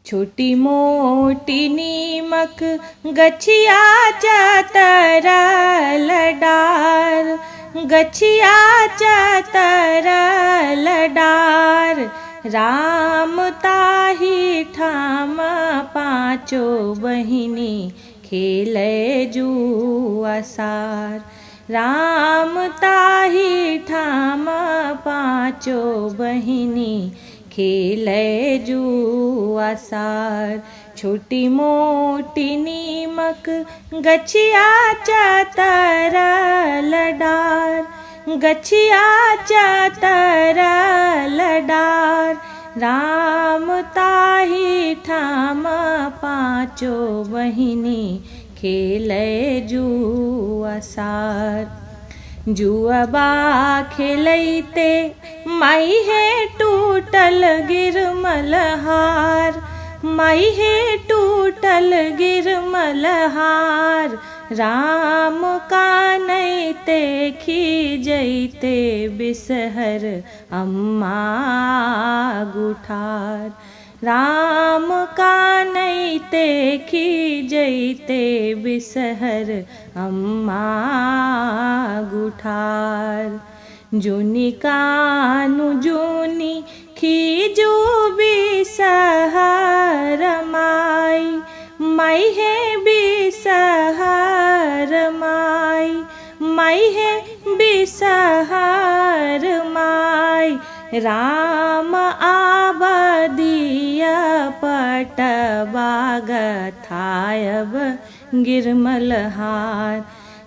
छोटी मोटी नीमक गछियाच्या तरल डार, गछियाच्या तरल डार। राम ताही ठाम पाँचो बहिनी खेले जुआ सार। राम ताही ठाम पाँचो बहिनी खेले जुआ सार। छोटी मोटी नीमक गछियाच्या तरल डार, गछियाच्या तरल डार। राम ताही ठाम पाँचो बहिनी खेले जुआ सार। जुआबा खेलैते माई हे टूटल गिरमल हार, माई हे टूटल गिरमल हार। राम कानैते खीजैते बिसहर अम्मा गुठार। राम कानैते खीजैते बिसहर अम्मा गुठार। जुनी कानु जुनी खीजू बिसहर माई, माई हे बिसहर माई, माई हे बिसहर माई। राम आबदिया पटबाग थायब गिरमल हार।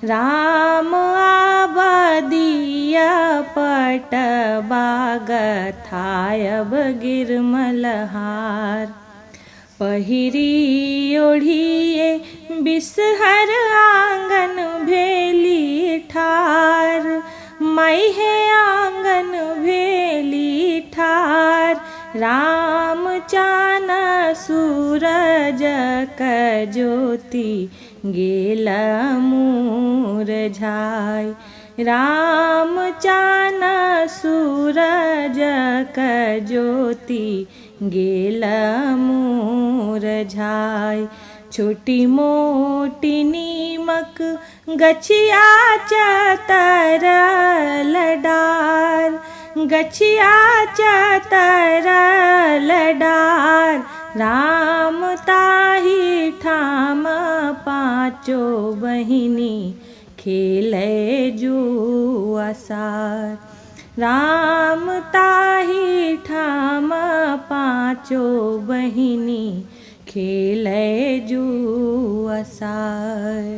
राम आबदिया पटबाग थायब गिरमल हार। पहिरी ओढ़िए बिसहर आंगन भेली ठार, माई हे आंगन भेली ठार। राम चान सूरज क ज्योति गेल मुरझाय। राम चान सूरज क ज्योति गेल मुरझाय। छोटी मोटी नीमक गछियाच्या तरल डार, गछियाच्या तरल डार। राम ताही ठाम पाँचो बहिनी खेले जुआ सार। राम ताही ठाम पाँचो बहिनी खेले जुआ सार।